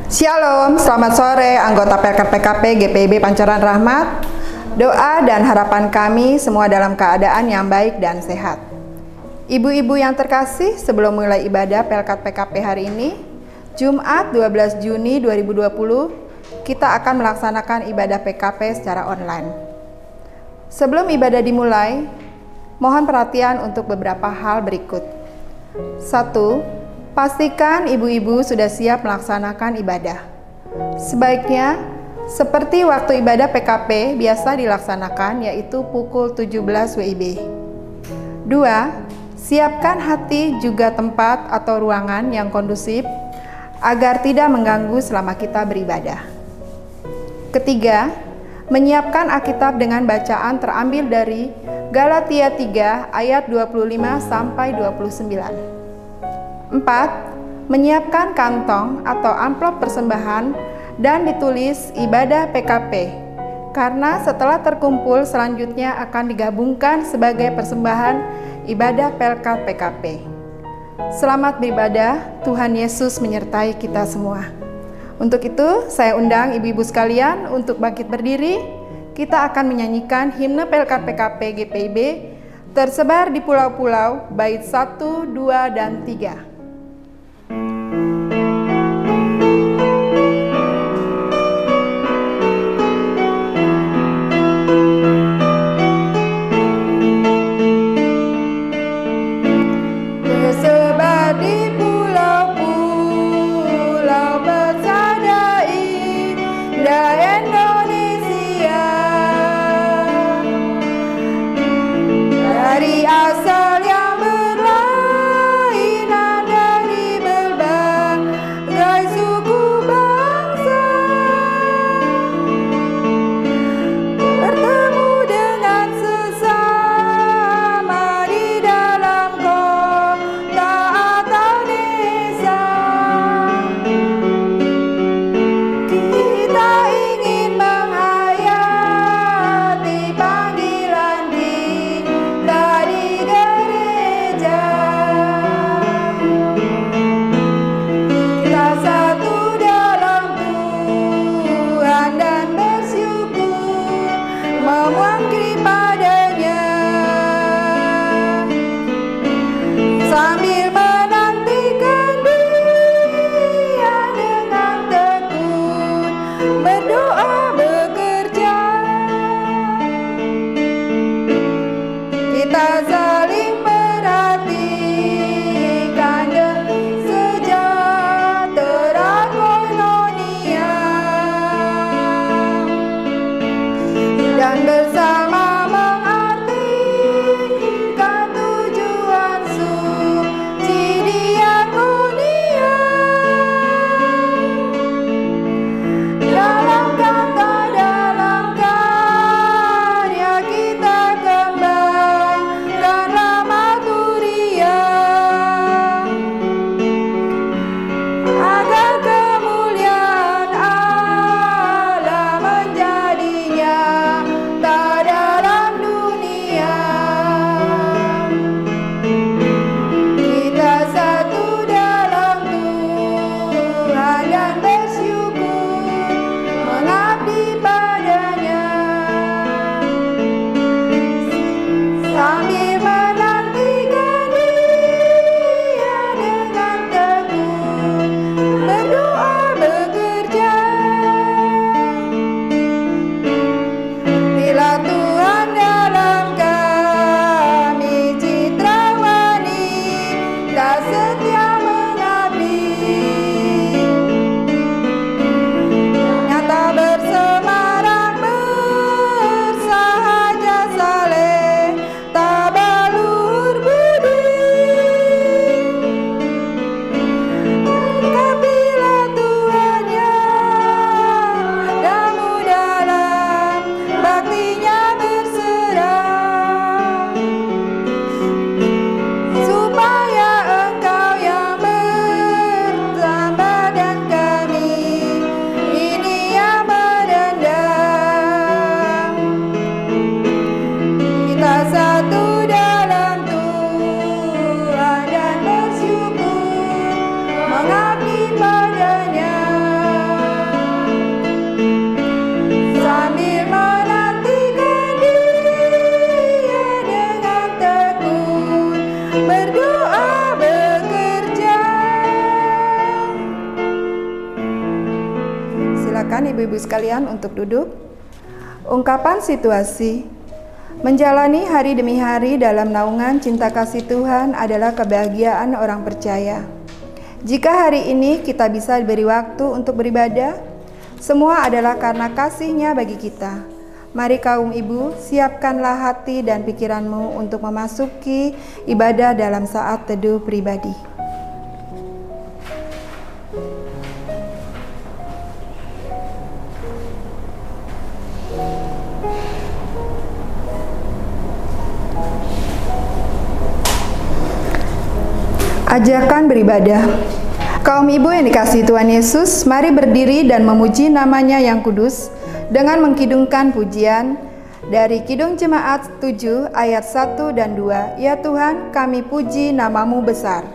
Shalom, selamat sore anggota PKP GPIB Pancoran Rahmat. Doa dan harapan kami semua dalam keadaan yang baik dan sehat. Ibu-ibu yang terkasih, sebelum mulai ibadah Pelkat PKP hari ini, Jumat 12 Juni 2020, kita akan melaksanakan ibadah PKP secara online. Sebelum ibadah dimulai, mohon perhatian untuk beberapa hal berikut. 1. Pastikan ibu-ibu sudah siap melaksanakan ibadah. Sebaiknya, seperti waktu ibadah PKP biasa dilaksanakan, yaitu pukul 17 WIB. 2. Siapkan hati juga tempat atau ruangan yang kondusif, agar tidak mengganggu selama kita beribadah. Ketiga, menyiapkan Alkitab dengan bacaan terambil dari Galatia 3 ayat 25 sampai 29. 4. Menyiapkan kantong atau amplop persembahan dan ditulis ibadah PKP, karena setelah terkumpul selanjutnya akan digabungkan sebagai persembahan ibadah Pelkat PKP. Selamat beribadah, Tuhan Yesus menyertai kita semua. Untuk itu, saya undang ibu-ibu sekalian untuk bangkit berdiri. Kita akan menyanyikan himne Pelkat PKP GPIB tersebar di pulau-pulau bait 1, 2, dan 3. Dari asal yang berlainan persilakan ibu-ibu sekalian untuk duduk. Ungkapan situasi. Menjalani hari demi hari dalam naungan cinta kasih Tuhan adalah kebahagiaan orang percaya. Jika hari ini kita bisa diberi waktu untuk beribadah, semua adalah karena kasih-Nya bagi kita. Mari kaum ibu, siapkanlah hati dan pikiranmu untuk memasuki ibadah dalam saat teduh pribadi. Ajakan beribadah. Kaum ibu yang dikasihi Tuhan Yesus, mari berdiri dan memuji nama-Nya yang kudus dengan mengkidungkan pujian dari Kidung Jemaat 7 ayat 1 dan 2. Ya Tuhan, kami puji nama-Mu besar.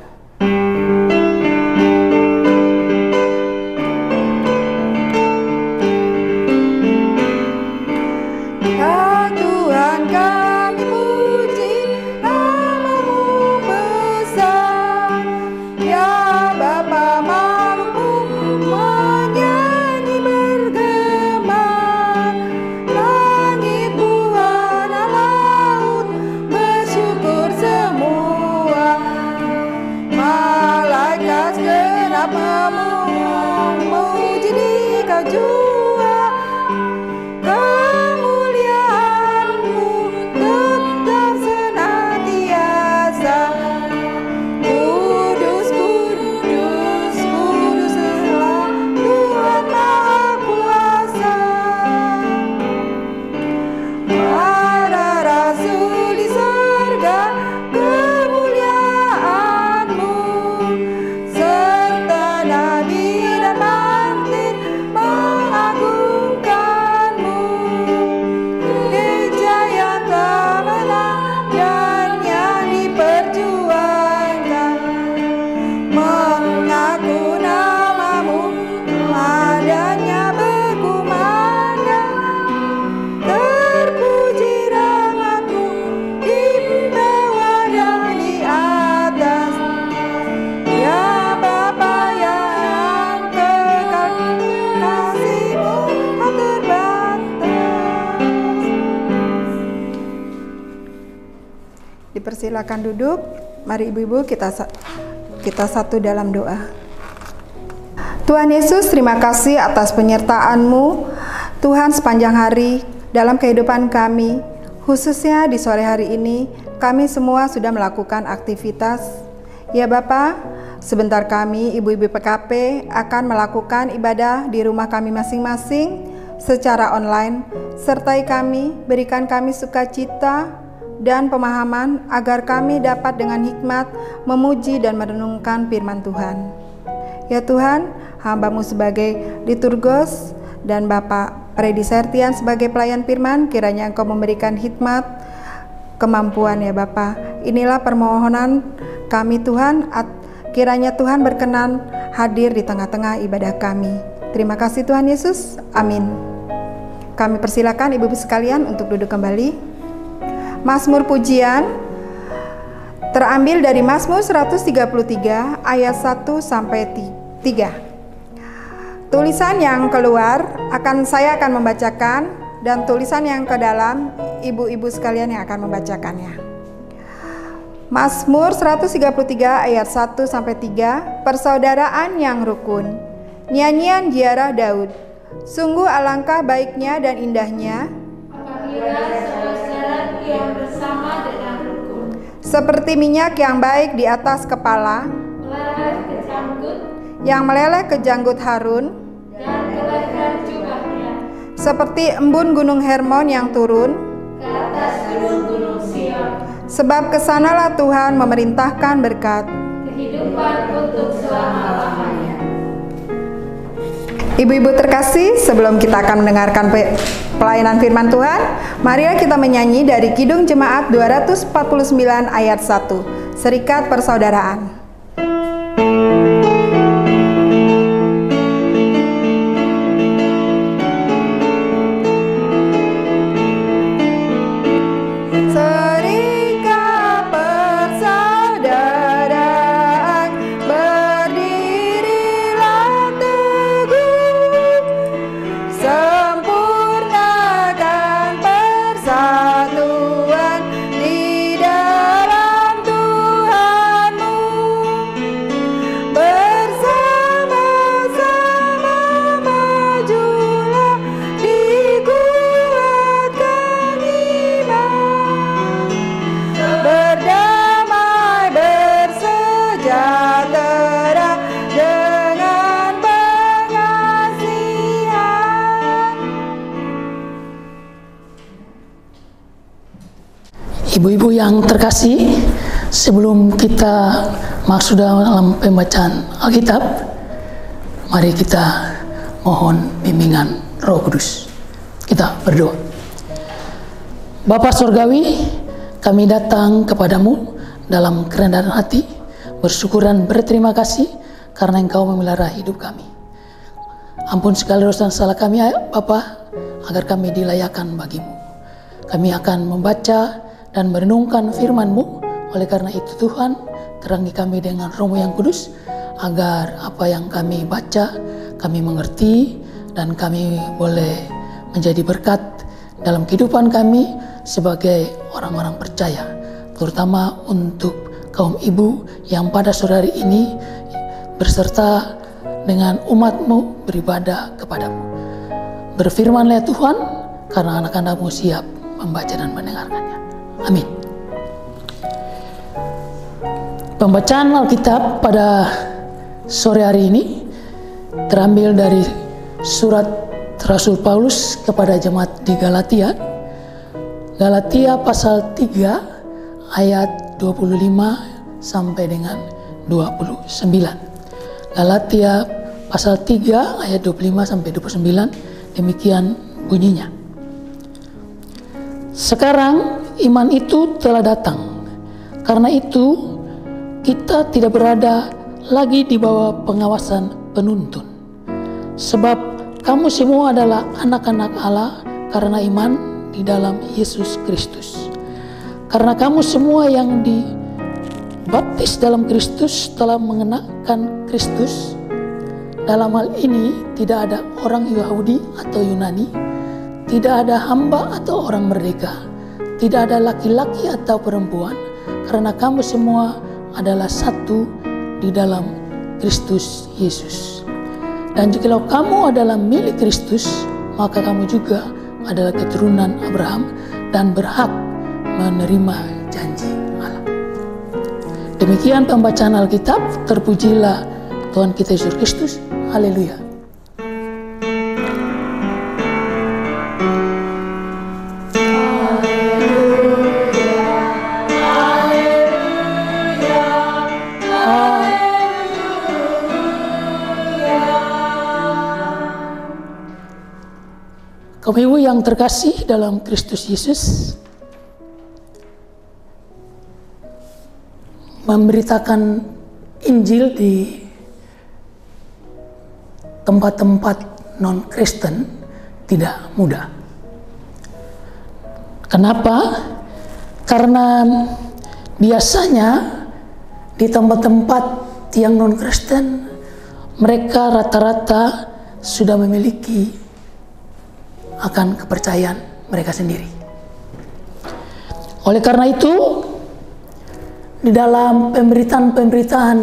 Dipersilakan duduk. Mari ibu-ibu kita satu dalam doa. Tuhan Yesus, terima kasih atas penyertaan-Mu Tuhan sepanjang hari dalam kehidupan kami. Khususnya di sore hari ini, kami semua sudah melakukan aktivitas. Ya Bapa, sebentar kami ibu-ibu PKP akan melakukan ibadah di rumah kami masing-masing secara online. Sertai kami, berikan kami sukacita dan pemahaman agar kami dapat dengan hikmat memuji dan merenungkan firman Tuhan. Ya Tuhan, hamba-Mu sebagai liturgos dan Bapak Redi Sertian sebagai pelayan firman, kiranya Engkau memberikan hikmat, kemampuan ya Bapa. Inilah permohonan kami Tuhan, kiranya Tuhan berkenan hadir di tengah-tengah ibadah kami. Terima kasih Tuhan Yesus, amin. Kami persilakan ibu-ibu sekalian untuk duduk kembali. Mazmur pujian terambil dari Mazmur 133 ayat 1 sampai 3. Tulisan yang keluar saya akan membacakan, dan tulisan yang ke dalam ibu-ibu sekalian yang akan membacakannya. Mazmur 133 ayat 1 sampai 3. Persaudaraan yang rukun. Nyanyian ziarah Daud. Sungguh alangkah baiknya dan indahnya yang bersama dengan rukun. Seperti minyak yang baik di atas kepala, yang meleleh ke janggut Harun, dan kelaikan jubahnya. Seperti embun gunung Hermon yang turun ke atas gunung-gunung Sion. Sebab kesanalah Tuhan memerintahkan berkat, kehidupan untuk selama-lamanya. Ibu-ibu terkasih, sebelum kita akan mendengarkan pelayanan firman Tuhan, marilah kita menyanyi dari Kidung Jemaat 249 ayat 1, Serikat Persaudaraan. Ibu-ibu yang terkasih, sebelum kita masuk dalam pembacaan Alkitab, mari kita mohon bimbingan Roh Kudus. Kita berdoa. Bapa Surgawi, kami datang kepadamu dalam kerendahan hati, bersyukur dan berterima kasih karena Engkau memelihara hidup kami. Ampun segala dosa dan salah kami, Bapa, agar kami dilayakan bagimu. Kami akan membaca dan merenungkan firman-Mu. Oleh karena itu Tuhan, terangi kami dengan Roh-Mu yang kudus, agar apa yang kami baca, kami mengerti, dan kami boleh menjadi berkat dalam kehidupan kami sebagai orang-orang percaya, terutama untuk kaum ibu yang pada sore hari ini berserta dengan umat-Mu beribadah kepadamu. Berfirmanlah Tuhan, karena anak-anak-Mu siap membaca dan mendengarkannya. Amin. Pembacaan Alkitab pada sore hari ini terambil dari surat Rasul Paulus kepada jemaat di Galatia. Galatia pasal 3 ayat 25 sampai dengan 29. Galatia pasal 3 ayat 25 sampai 29, demikian bunyinya. Sekarang iman itu telah datang. Karena itu kita tidak berada lagi di bawah pengawasan penuntun. Sebab kamu semua adalah anak-anak Allah karena iman di dalam Yesus Kristus. Karena kamu semua yang dibaptis dalam Kristus telah mengenakan Kristus. Dalam hal ini tidak ada orang Yahudi atau Yunani, tidak ada hamba atau orang merdeka, tidak ada laki-laki atau perempuan, karena kamu semua adalah satu di dalam Kristus Yesus. Dan jikalau kamu adalah milik Kristus, maka kamu juga adalah keturunan Abraham dan berhak menerima janji Allah. Demikian pembacaan Alkitab. Terpujilah Tuhan kita Yesus Kristus. Haleluya. Kaum ibu yang terkasih dalam Kristus Yesus, memberitakan Injil di tempat-tempat non-Kristen tidak mudah. Kenapa? Karena biasanya di tempat-tempat yang non-Kristen, mereka rata-rata sudah memiliki akan kepercayaan mereka sendiri. Oleh karena itu, di dalam pemberitaan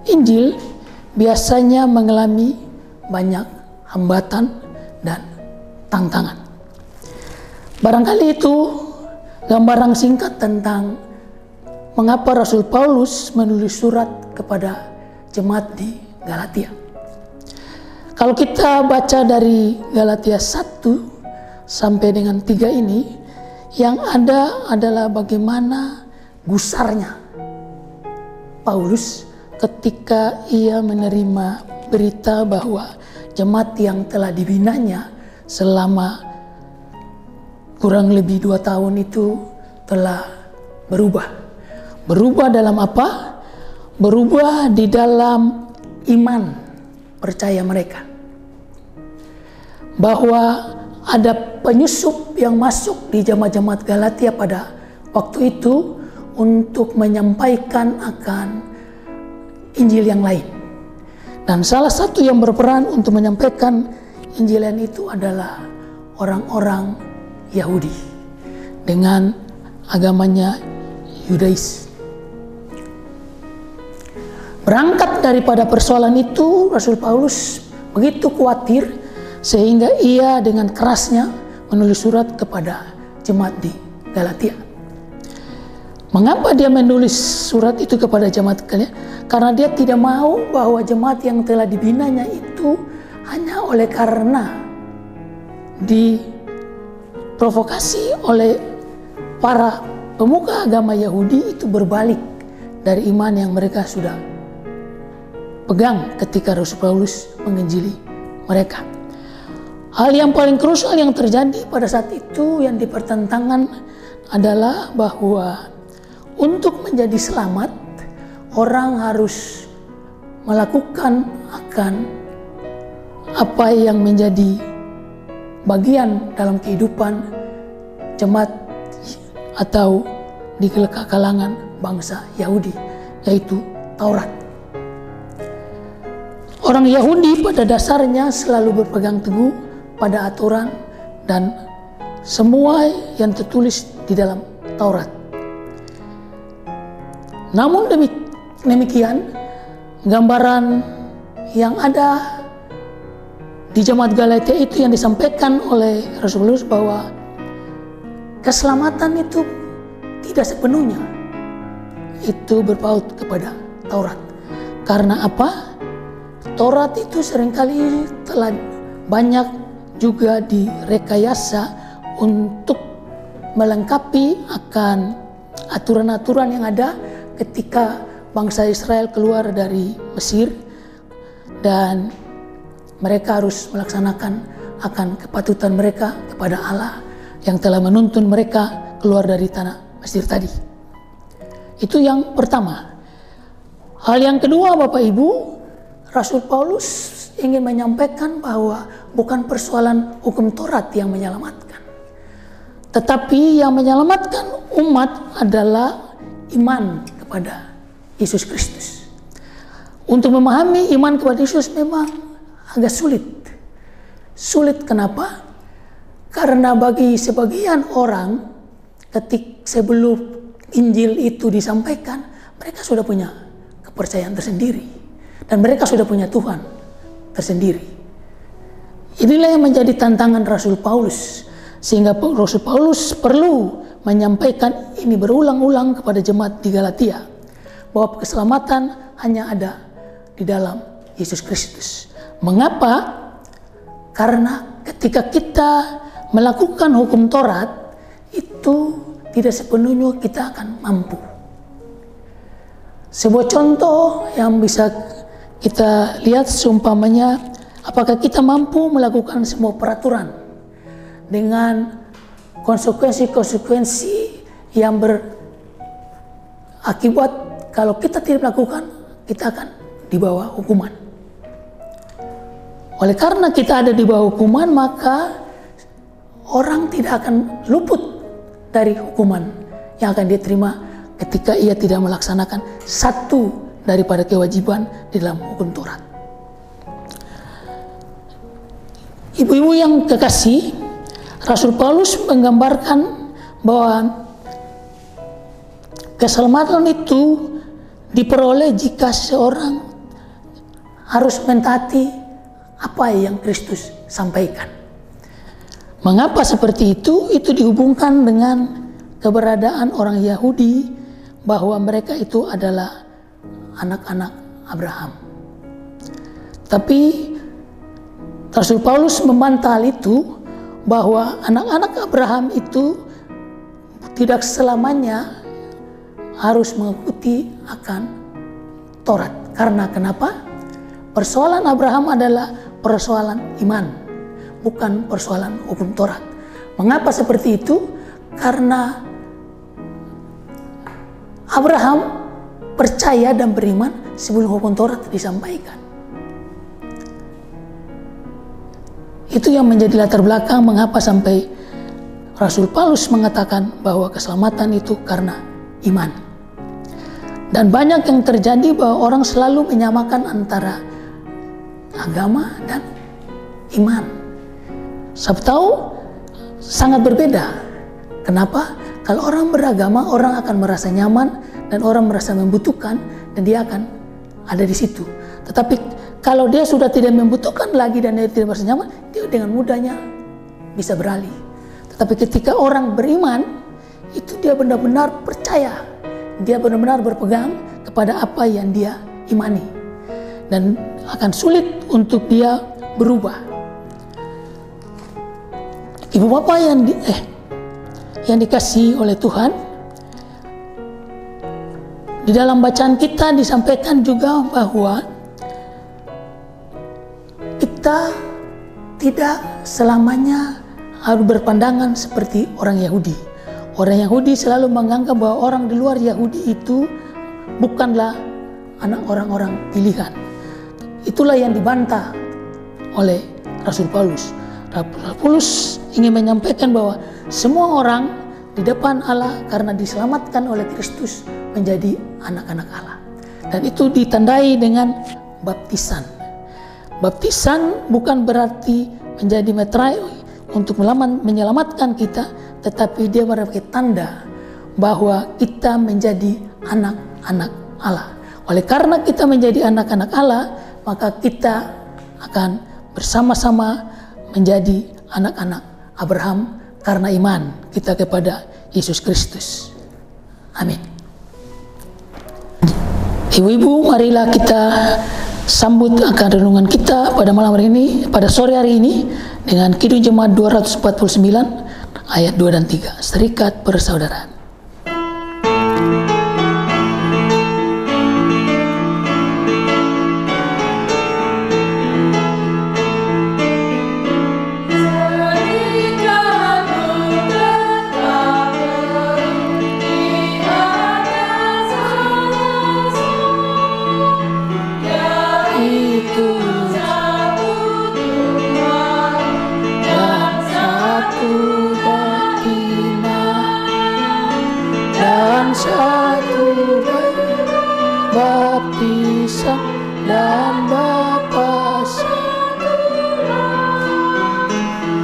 Injil biasanya mengalami banyak hambatan dan tantangan. Barangkali itu gambaran singkat tentang mengapa Rasul Paulus menulis surat kepada jemaat di Galatia. Kalau kita baca dari Galatia 1 sampai dengan 3 ini, yang ada adalah bagaimana gusarnya Paulus ketika ia menerima berita bahwa jemaat yang telah dibinanya selama kurang lebih 2 tahun itu telah berubah. Berubah dalam apa? Berubah di dalam iman percaya mereka. Bahwa ada penyusup yang masuk di jemaat-jemaat Galatia pada waktu itu untuk menyampaikan akan Injil yang lain. Dan salah satu yang berperan untuk menyampaikan Injil yang itu adalah orang-orang Yahudi dengan agamanya Yudais. Berangkat daripada persoalan itu, Rasul Paulus begitu khawatir sehingga ia dengan kerasnya menulis surat kepada jemaat di Galatia. Mengapa dia menulis surat itu kepada jemaat Galatia? Karena dia tidak mau bahwa jemaat yang telah dibinanya itu hanya oleh karena diprovokasi oleh para pemuka agama Yahudi itu berbalik dari iman yang mereka sudah pegang ketika Rasul Paulus menginjili mereka. Hal yang paling krusial yang terjadi pada saat itu yang dipertentangkan adalah bahwa untuk menjadi selamat, orang harus melakukan akan apa yang menjadi bagian dalam kehidupan jemaat atau di kalangan bangsa Yahudi, yaitu Taurat. Orang Yahudi pada dasarnya selalu berpegang teguh pada aturan dan semua yang tertulis di dalam Taurat. Namun demikian, gambaran yang ada di jemaat Galatia itu yang disampaikan oleh Rasul Paulus bahwa keselamatan itu tidak sepenuhnya itu berpaut kepada Taurat. Karena apa? Taurat itu seringkali telah banyak juga direkayasa untuk melengkapi akan aturan-aturan yang ada ketika bangsa Israel keluar dari Mesir dan mereka harus melaksanakan akan kepatutan mereka kepada Allah yang telah menuntun mereka keluar dari tanah Mesir tadi. Itu yang pertama. Hal yang kedua, Bapak Ibu, Rasul Paulus ingin menyampaikan bahwa bukan persoalan hukum Taurat yang menyelamatkan, tetapi yang menyelamatkan umat adalah iman kepada Yesus Kristus. Untuk memahami iman kepada Yesus memang agak sulit. Sulit kenapa? Karena bagi sebagian orang sebelum Injil itu disampaikan, mereka sudah punya kepercayaan tersendiri. Dan mereka sudah punya Tuhan tersendiri. Inilah yang menjadi tantangan Rasul Paulus. Sehingga Rasul Paulus perlu menyampaikan ini berulang-ulang kepada jemaat di Galatia. Bahwa keselamatan hanya ada di dalam Yesus Kristus. Mengapa? Karena ketika kita melakukan hukum Taurat, itu tidak sepenuhnya kita akan mampu. Sebuah contoh yang bisa kita lihat seumpamanya, apakah kita mampu melakukan semua peraturan dengan konsekuensi-konsekuensi yang berakibat kalau kita tidak melakukan, kita akan dibawa hukuman. Oleh karena kita ada di bawah hukuman, maka orang tidak akan luput dari hukuman yang akan dia terima ketika ia tidak melaksanakan satu daripada kewajiban di dalam hukum Taurat. Ibu-ibu yang kekasih, Rasul Paulus menggambarkan bahwa keselamatan itu diperoleh jika seorang harus mentaati apa yang Kristus sampaikan. Mengapa seperti itu? Itu dihubungkan dengan keberadaan orang Yahudi bahwa mereka itu adalah anak-anak Abraham. Tapi Rasul Paulus membantah itu bahwa anak-anak Abraham itu tidak selamanya harus mengikuti akan Taurat. Karena kenapa? Persoalan Abraham adalah persoalan iman, bukan persoalan hukum Taurat. Mengapa seperti itu? Karena Abraham percaya dan beriman sebelum hukum Taurat disampaikan. Itu yang menjadi latar belakang mengapa sampai Rasul Paulus mengatakan bahwa keselamatan itu karena iman. Dan banyak yang terjadi bahwa orang selalu menyamakan antara agama dan iman. Sabtu tahu sangat berbeda. Kenapa? Kalau orang beragama, orang akan merasa nyaman dan orang merasa membutuhkan dan dia akan ada di situ. Tetapi kalau dia sudah tidak membutuhkan lagi dan dia tidak merasa nyaman, dia dengan mudahnya bisa beralih. Tetapi ketika orang beriman, itu dia benar-benar percaya. Dia benar-benar berpegang kepada apa yang dia imani. Dan akan sulit untuk dia berubah. Ibu bapak yang dikasihi oleh Tuhan, Di dalam bacaan kita disampaikan juga bahwa kita tidak selamanya harus berpandangan seperti orang Yahudi. Orang Yahudi selalu menganggap bahwa orang di luar Yahudi itu bukanlah anak orang-orang pilihan. Itulah yang dibantah oleh Rasul Paulus. Rasul Paulus ingin menyampaikan bahwa semua orang di depan Allah karena diselamatkan oleh Kristus menjadi anak-anak Allah. Dan itu ditandai dengan baptisan. Baptisan bukan berarti menjadi meterai untuk menyelamatkan kita, tetapi dia merupakan tanda bahwa kita menjadi anak-anak Allah. Oleh karena kita menjadi anak-anak Allah, maka kita akan bersama-sama menjadi anak-anak Abraham karena iman kita kepada Yesus Kristus. Amin. Ibu-ibu, marilah kita sambut akan renungan kita pada malam hari ini, pada sore hari ini dengan Kidung Jemaat 249 ayat 2 dan 3, serikat persaudaraan. Satu baptisan dan Bapa satu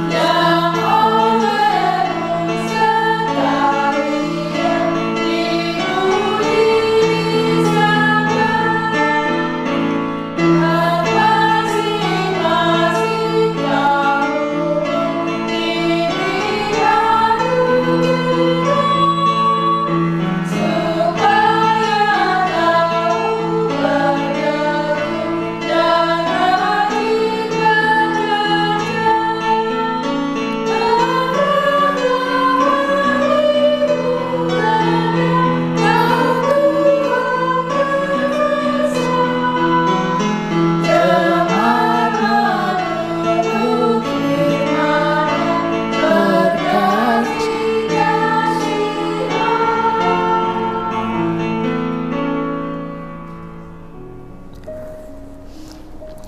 yang olehmu sekalian diuji disangka dan masing-masing kamu diberikan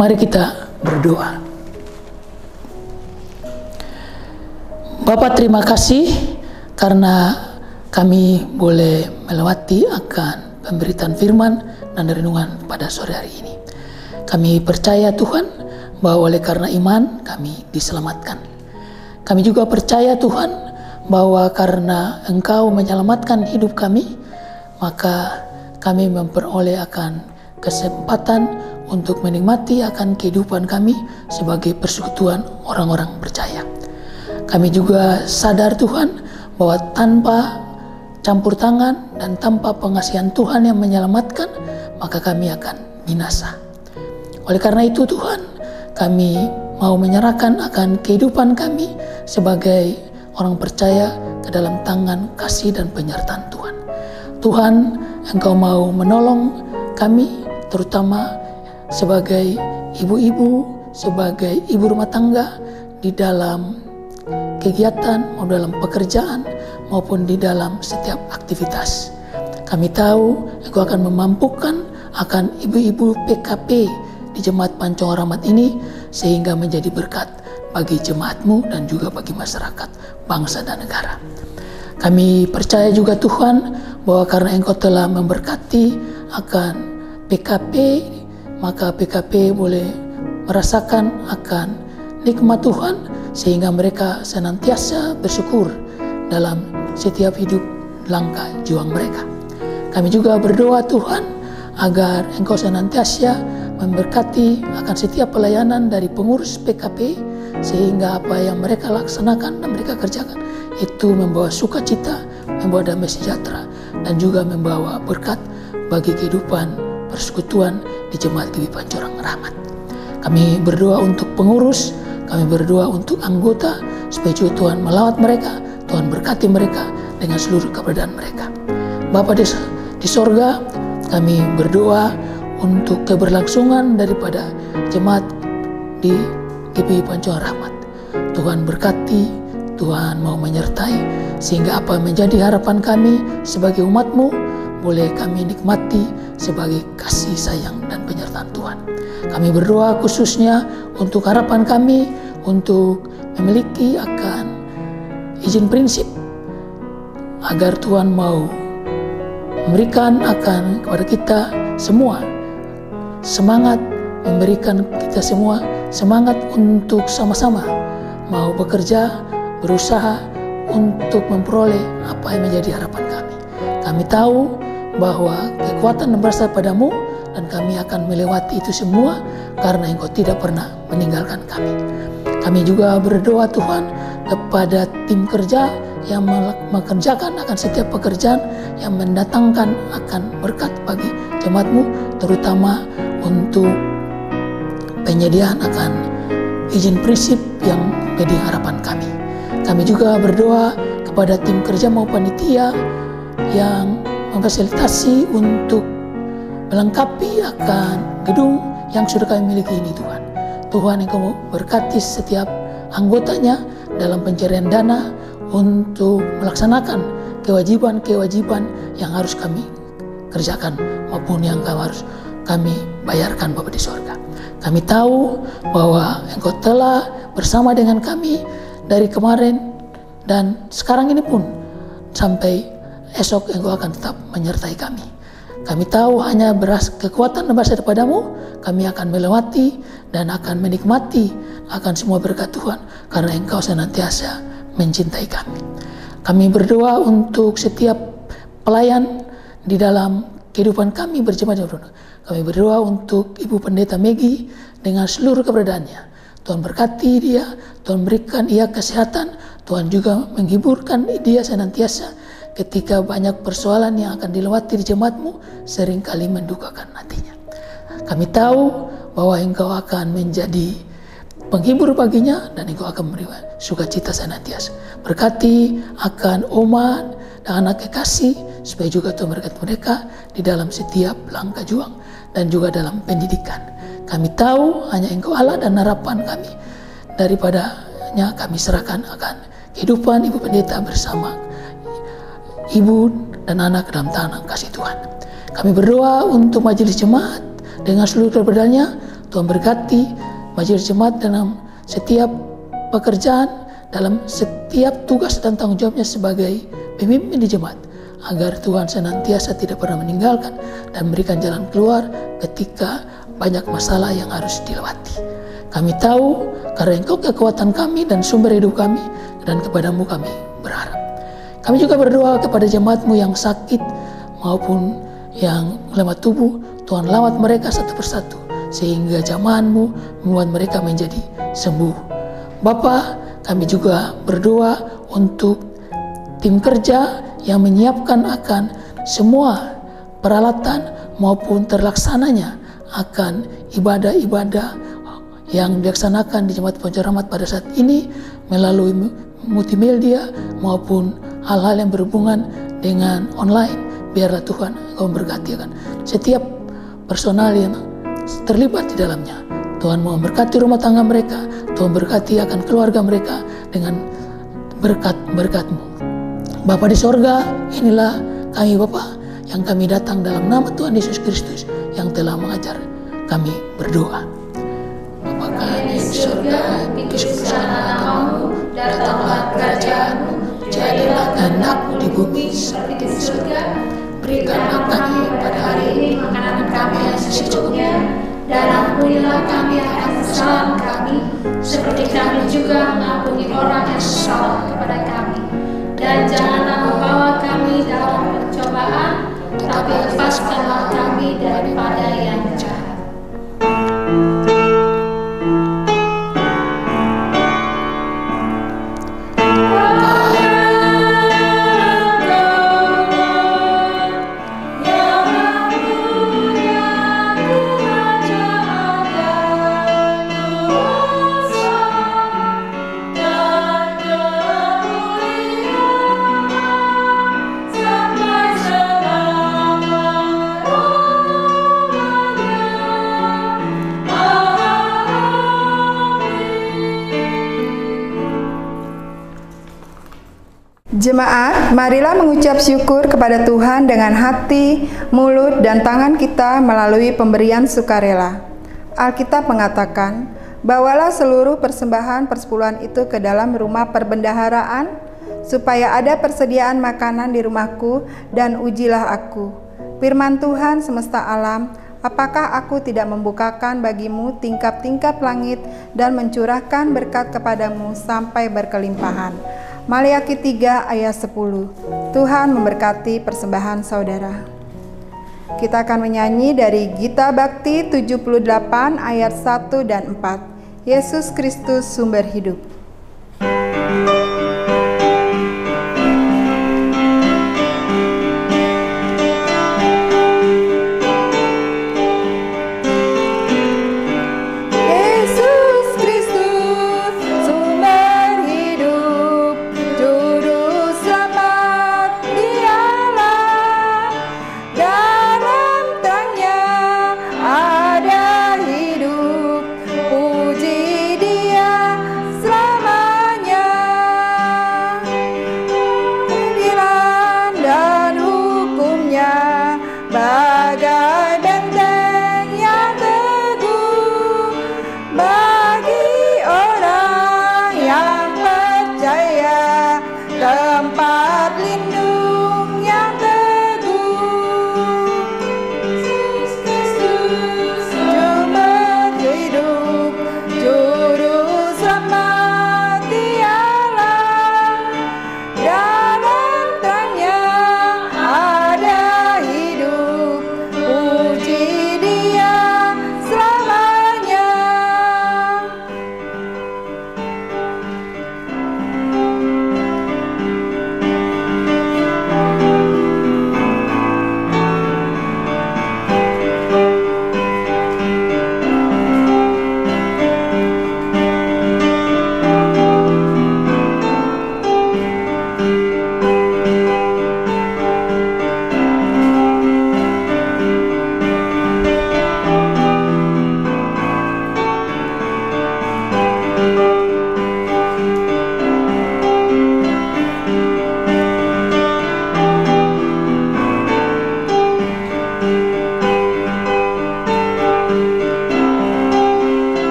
Mari kita berdoa. Bapa, terima kasih karena kami boleh melewati akan pemberitaan firman dan renungan pada sore hari ini. Kami percaya Tuhan bahwa oleh karena iman kami diselamatkan. Kami juga percaya Tuhan bahwa karena Engkau menyelamatkan hidup kami, maka kami memperoleh akan kesempatan untuk menikmati akan kehidupan kami sebagai persekutuan orang-orang percaya. Kami juga sadar Tuhan bahwa tanpa campur tangan dan tanpa pengasihan Tuhan yang menyelamatkan, maka kami akan binasa. Oleh karena itu Tuhan, kami mau menyerahkan akan kehidupan kami sebagai orang percaya ke dalam tangan kasih dan penyertaan Tuhan. Tuhan, Engkau mau menolong kami, terutama sebagai ibu-ibu, sebagai ibu rumah tangga di dalam kegiatan, maupun dalam pekerjaan, maupun di dalam setiap aktivitas. Kami tahu Engkau akan memampukan akan ibu-ibu PKP di Jemaat Pancong Rahmat ini sehingga menjadi berkat bagi jemaat-Mu dan juga bagi masyarakat, bangsa dan negara. Kami percaya juga Tuhan bahwa karena Engkau telah memberkati akan PKP, maka PKP boleh merasakan akan nikmat Tuhan sehingga mereka senantiasa bersyukur dalam setiap hidup langkah juang mereka. Kami juga berdoa Tuhan agar Engkau senantiasa memberkati akan setiap pelayanan dari pengurus PKP sehingga apa yang mereka laksanakan dan mereka kerjakan itu membawa sukacita, membawa damai sejahtera dan juga membawa berkat bagi kehidupan persekutuan di Jemaat GBI Pancoran Rahmat. Kami berdoa untuk pengurus, kami berdoa untuk anggota supaya juga Tuhan melawat mereka, Tuhan berkati mereka dengan seluruh keberadaan mereka. Bapa, di sorga, kami berdoa untuk keberlangsungan daripada jemaat di GPI Pancuran Rahmat. Tuhan berkati, Tuhan mau menyertai, sehingga apa yang menjadi harapan kami sebagai umat-Mu boleh kami nikmati sebagai kasih sayang dan penyertaan Tuhan. Kami berdoa khususnya untuk harapan kami untuk memiliki akan izin prinsip, agar Tuhan mau memberikan akan kepada kita semua semangat, memberikan kita semua semangat untuk sama-sama mau bekerja, berusaha untuk memperoleh apa yang menjadi harapan kami. Kami tahu bahwa kekuatan berasal padamu, dan kami akan melewati itu semua karena Engkau tidak pernah meninggalkan kami. Kami juga berdoa Tuhan kepada tim kerja yang mengerjakan akan setiap pekerjaan yang mendatangkan akan berkat bagi jemaat-Mu, terutama untuk penyediaan akan izin prinsip yang menjadi harapan kami. Kami juga berdoa kepada tim kerja maupun panitia yang memfasilitasi untuk melengkapi akan gedung yang sudah kami miliki ini Tuhan. Tuhan Engkau berkati setiap anggotanya dalam pencarian dana untuk melaksanakan kewajiban-kewajiban yang harus kami kerjakan maupun yang harus kami bayarkan Bapa di sorga. Kami tahu bahwa Engkau telah bersama dengan kami dari kemarin dan sekarang ini pun sampai esok Engkau akan tetap menyertai kami. Kami tahu hanya kekuatan dan berasal daripada-Mu, kami akan melewati dan akan menikmati akan semua berkat Tuhan karena Engkau senantiasa mencintai kami. Kami berdoa untuk setiap pelayan di dalam kehidupan kami berjemaat. Kami berdoa untuk Ibu Pendeta Megi dengan seluruh keberadaannya. Tuhan berkati dia, Tuhan berikan ia kesehatan, Tuhan juga menghiburkan dia senantiasa ketika banyak persoalan yang akan dilewati di jemaat-Mu seringkali mendukakan hatinya. Kami tahu bahwa Engkau akan menjadi penghibur baginya dan Engkau akan memberi sukacita senantiasa. Berkati akan Oman dan anak kekasih supaya juga Tuhan berkati mereka di dalam setiap langkah juang dan juga dalam pendidikan. Kami tahu hanya Engkau Allah dan harapan kami daripadanya kami serahkan akan kehidupan Ibu Pendeta bersama ibu dan anak dalam tangan kasih Tuhan. Kami berdoa untuk majelis jemaat dengan seluruh keberadaannya. Tuhan berkati majelis jemaat dalam setiap pekerjaan, dalam setiap tugas dan tanggung jawabnya sebagai pemimpin di jemaat, agar Tuhan senantiasa tidak pernah meninggalkan dan memberikan jalan keluar ketika banyak masalah yang harus dilewati. Kami tahu karena Engkau kekuatan kami dan sumber hidup kami, dan kepada-Mu kami berharap. Kami juga berdoa kepada jemaat-Mu yang sakit maupun yang lemah tubuh. Tuhan lawat mereka satu persatu sehingga jamahan-Mu membuat mereka menjadi sembuh. Bapa, kami juga berdoa untuk tim kerja yang menyiapkan akan semua peralatan maupun terlaksananya akan ibadah-ibadah yang dilaksanakan di Jemaat Pancuran Rahmat pada saat ini melalui multimedia maupun hal-hal yang berhubungan dengan online. Biarlah Tuhan Engkau memberkati akan setiap personal yang terlibat di dalamnya. Tuhan mau memberkati rumah tangga mereka, Tuhan berkati akan keluarga mereka dengan berkat-berkat-Mu. Bapa di sorga, inilah kami Bapa yang kami datang dalam nama Tuhan Yesus Kristus yang telah mengajar kami berdoa. Bapa kami di sorga, dikuduskanlah namamu, datanglah kerajaan-Mu, jadilah kehendak-Mu di bumi seperti di surga. Berikanlah kami pada hari ini makanan kami yang secukupnya, dan ampunilah kami akan kesalahan kami, seperti kami juga mengampuni orang yang salah kepada kami. Dan janganlah membawa kami dalam pencobaan, tapi lepaskanlah kami daripada yang jahat. Sampai selama Jemaat, marilah mengucap syukur kepada Tuhan dengan hati, mulut, dan tangan kita melalui pemberian sukarela. Alkitab mengatakan, bawalah seluruh persembahan persepuluhan itu ke dalam rumah perbendaharaan, supaya ada persediaan makanan di rumahku, dan ujilah aku. Firman Tuhan semesta alam, apakah aku tidak membukakan bagimu tingkap-tingkap langit dan mencurahkan berkat kepadamu sampai berkelimpahan. Maliaki 3 ayat 10. Tuhan memberkati persembahan saudara. Kita akan menyanyi dari Gita Bakti 78 ayat 1 dan 4. Yesus Kristus sumber hidup.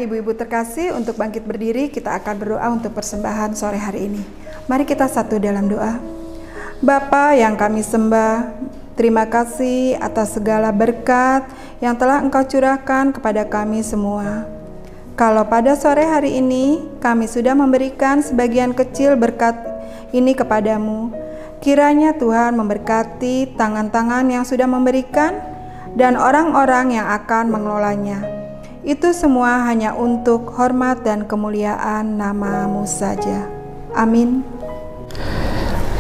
Ibu-ibu terkasih untuk bangkit berdiri, kita akan berdoa untuk persembahan sore hari ini. Mari kita satu dalam doa. Bapa yang kami sembah, terima kasih atas segala berkat yang telah Engkau curahkan kepada kami semua. Kalau pada sore hari ini kami sudah memberikan sebagian kecil berkat ini kepadamu, kiranya Tuhan memberkati tangan-tangan yang sudah memberikan dan orang-orang yang akan mengelolanya. Itu semua hanya untuk hormat dan kemuliaan nama-Mu saja. Amin.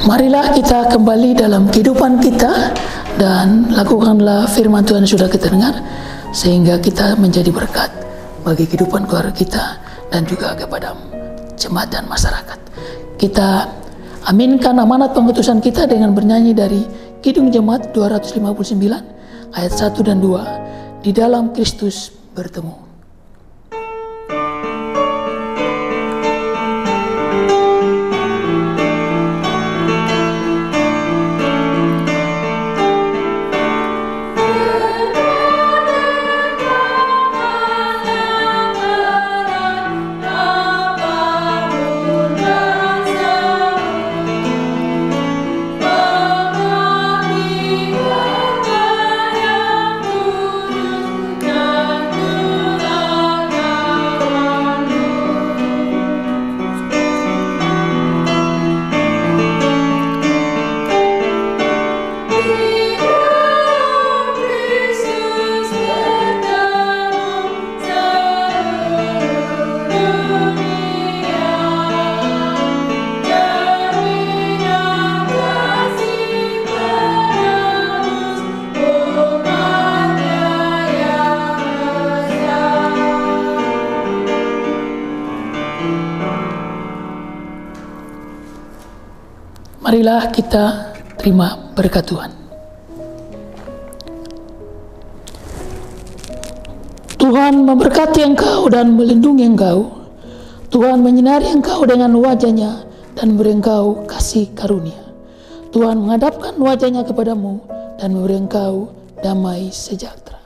Marilah kita kembali dalam kehidupan kita dan lakukanlah firman Tuhan yang sudah kita dengar, sehingga kita menjadi berkat bagi kehidupan keluarga kita dan juga kepada jemaat dan masyarakat. Kita aminkan amanat pengutusan kita dengan bernyanyi dari Kidung Jemaat 259 ayat 1 dan 2, di dalam Kristus bertemu. Di Marilah kita terima berkat Tuhan. Tuhan memberkati engkau dan melindungi engkau. Tuhan menyinari engkau dengan wajah-Nya dan memberi engkau kasih karunia. Tuhan menghadapkan wajah-Nya kepadamu dan memberi engkau damai sejahtera.